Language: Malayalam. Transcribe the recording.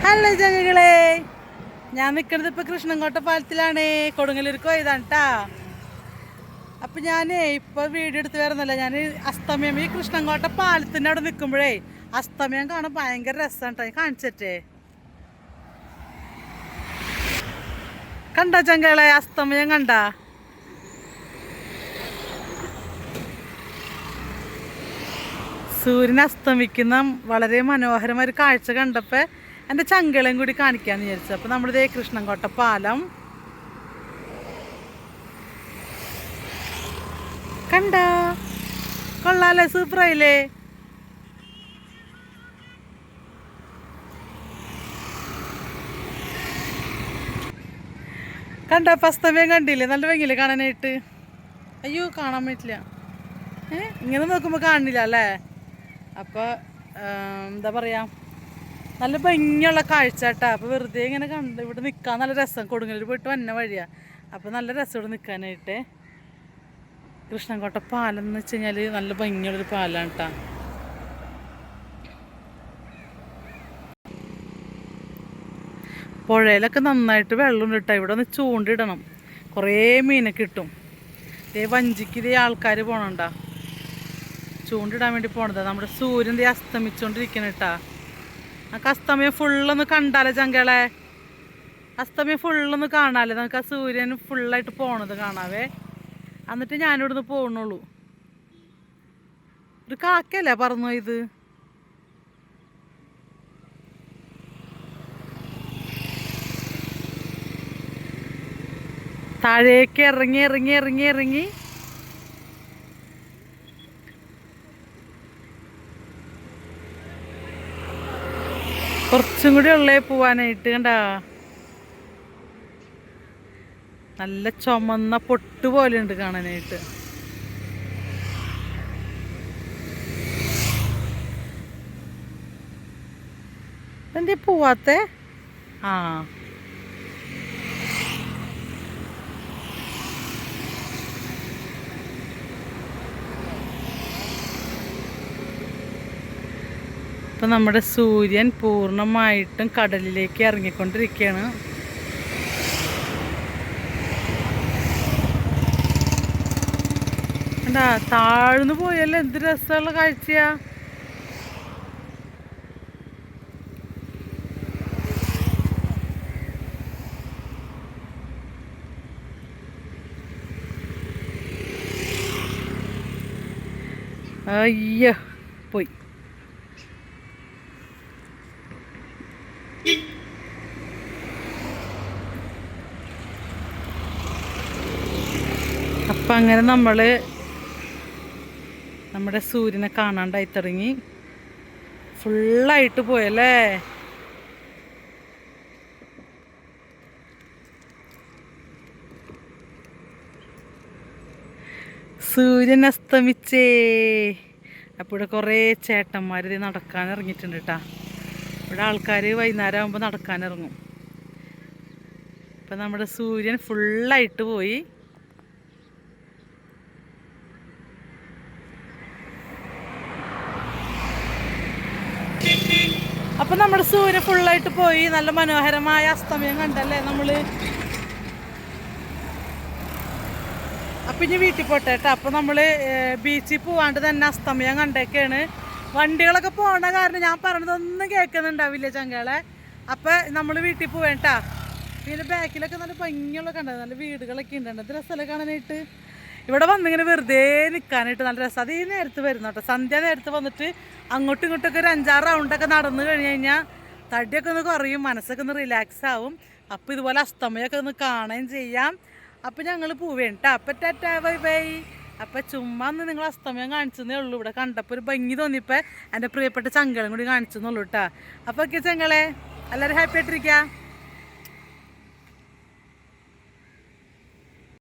ഹലോ ചങ്ങകളെ, ഞാൻ നിൽക്കുന്നത് ഇപ്പോൾ കൃഷ്ണൻകോട്ട പാലത്തിലാണ്. കൊടുങ്ങല്ലൂർക്ക് പോയതാണ് കേട്ടാ. അപ്പം ഞാൻ ഇപ്പോൾ വീഡിയോ എടുത്ത് വരുന്നില്ല. ഞാൻ അസ്തമയം ഈ കൃഷ്ണൻകോട്ട പാലത്തിൻ്റെ അവിടെ നിൽക്കുമ്പോഴേ അസ്തമയം കാണാൻ ഭയങ്കര രസമാണ് കേട്ടോ. കാണിച്ചിട്ടേ കണ്ടോ ചങ്ങളെ, അസ്തമയം കണ്ട? സൂര്യൻ അസ്തമിക്കുന്ന വളരെ മനോഹരമായ ഒരു കാഴ്ച കണ്ടപ്പോൾ എൻ്റെ ചങ്കളയും കൂടി കാണിക്കാമെന്ന് വിചാരിച്ചു. അപ്പോൾ നമ്മളിതേ കൃഷ്ണൻകോട്ട പാലം കണ്ട, കൊള്ളാലേ, സൂപ്പറായില്ലേ? കണ്ട, അസ്തമയം കണ്ടില്ലേ? നല്ല ഭംഗിയില്ലേ കാണാനായിട്ട്? അയ്യോ, കാണാൻ പറ്റില്ല. ഇങ്ങനെ നോക്കുമ്പോൾ കാണില്ല അല്ലേ? അപ്പോൾ എന്താ പറയുക, നല്ല ഭംഗിയുള്ള കാഴ്ച കേട്ടോ. അപ്പോൾ വെറുതെ ഇങ്ങനെ കണ്ട് ഇവിടെ നിൽക്കാൻ നല്ല രസം. കൊടുങ്ങല്ലൂർ പോയിട്ട് വന്ന വഴിയാണ്. അപ്പോൾ നല്ല രസം ഇവിടെ നിൽക്കാനായിട്ട്. കൃഷ്ണൻകോട്ട പാലം എന്ന് വെച്ച് കഴിഞ്ഞാൽ നല്ല ഭംഗിയുള്ളൊരു പാലമാണ് കേട്ടോ. പുഴയിലൊക്കെ നന്നായിട്ട് വെള്ളം കേട്ടോ. ഇവിടെ ഒന്ന് ചൂണ്ടിടണം, കുറേ മീനൊക്കെ കിട്ടും. ഇതേ വഞ്ചിക്ക് ഇതേ ആൾക്കാർ പോകണുണ്ടോ, ചൂണ്ടിടാൻ വേണ്ടി പോണതാ. നമ്മുടെ സൂര്യൻ ദേ അസ്തമിച്ചോണ്ടിരിക്കണം കേട്ടാ. നമുക്ക് അസ്തമയം ഫുള്ളൊന്ന് കണ്ടാലോ ചങ്കളെ? അസ്തമയം ഫുള്ളൊന്ന് കാണാല്ലേ? നമുക്ക് ആ സൂര്യൻ ഫുള്ളായിട്ട് പോണത് കാണാവേ. എന്നിട്ട് ഞാനിവിടുന്ന് പോകണുള്ളൂ. ഒരു കാക്കല്ലേ പറന്നു ഇത്? താഴേക്ക് ഇറങ്ങി ഇറങ്ങി ഇറങ്ങി ഇറങ്ങി കുറച്ചും കൂടി ഉള്ളേ പോവാനായിട്ട്. കണ്ട, നല്ല ചുമന്ന പൊട്ട് പോലെ ഉണ്ട് കാണാനായിട്ട്. എന്തേ പോവാത്തെ? ആ, ഇപ്പം നമ്മുടെ സൂര്യൻ പൂർണ്ണമായിട്ടും കടലിലേക്ക് ഇറങ്ങിക്കൊണ്ടിരിക്കുകയാണ്. എന്താ താഴ്ന്നു പോയല്ലോ, എന്ത് രസമുള്ള കാഴ്ചയാ. അയ്യോ, പോയി. അപ്പം അങ്ങനെ നമ്മൾ നമ്മുടെ സൂര്യനെ കാണാണ്ടായി തുടങ്ങി. ഫുള്ളായിട്ട് പോയല്ലേ? സൂര്യൻ അസ്തമിച്ചേ. അപ്പോൾ ഇവിടെ കുറേ ചേട്ടന്മാർ ഇത് നടക്കാൻ ഇറങ്ങിയിട്ടുണ്ട് കേട്ടോ. ഇവിടെ ആൾക്കാർ വൈകുന്നേരം ആകുമ്പോൾ നടക്കാനിറങ്ങും. ഇപ്പം നമ്മുടെ സൂര്യൻ ഫുള്ളായിട്ട് പോയി. അപ്പം നമ്മുടെ സൂര്യൻ ഫുള്ളായിട്ട് പോയി. നല്ല മനോഹരമായ അസ്തമയം കണ്ടല്ലേ നമ്മൾ? അപ്പം ഇനി വീട്ടിൽ പോട്ടെ കേട്ടോ. അപ്പോൾ നമ്മൾ ബീച്ചിൽ പോവാണ്ട് തന്നെ അസ്തമയം കണ്ടേക്കാണ്. വണ്ടികളൊക്കെ പോകേണ്ട കാരണം ഞാൻ പറഞ്ഞതൊന്നും കേൾക്കുന്നുണ്ടാവില്ല ചങ്കളെ. അപ്പം നമ്മൾ വീട്ടിൽ പോവേട്ടാ. പിന്നെ ബാക്കിലൊക്കെ നല്ല ഭംഗിയുള്ള കണ്ടത്, നല്ല വീടുകളൊക്കെ ഉണ്ട്. എന്ത് രസമല്ലേ കാണാനായിട്ട്? ഇവിടെ വന്നിങ്ങനെ വെറുതെ നിൽക്കാനായിട്ട് നല്ല രസം. അത് ഈ നേരത്ത് വരുന്ന കേട്ടോ. സന്ധ്യ നേരത്ത് വന്നിട്ട് അങ്ങോട്ടും ഇങ്ങോട്ടൊക്കെ ഒരു 5-6 റൗണ്ടൊക്കെ നടന്നു കഴിഞ്ഞ് കഴിഞ്ഞാൽ തടിയൊക്കെ ഒന്ന് കുറയും, മനസ്സൊക്കെ ഒന്ന് റിലാക്സ് ആവും. അപ്പോൾ ഇതുപോലെ അസ്തമയമൊക്കെ ഒന്ന് കാണുകയും ചെയ്യാം. അപ്പം ഞങ്ങൾ പോവേണ്ട. അപ്പം ടാറ്റാ, ബൈ ബൈ. അപ്പം ചുമ്മാ ഒന്ന് നിങ്ങൾ അസ്തമയം കാണിച്ചതേ ഉള്ളൂ. ഇവിടെ കണ്ടപ്പോൾ ഒരു ഭംഗി തോന്നിയപ്പോൾ എൻ്റെ പ്രിയപ്പെട്ട ചങ്കളും കൂടി കാണിച്ചെന്നുള്ളൂ കേട്ടോ. അപ്പോൾ ഓക്കെ ചങ്ങളെ, എല്ലാവരും ഹാപ്പി ആയിട്ടിരിക്കുക.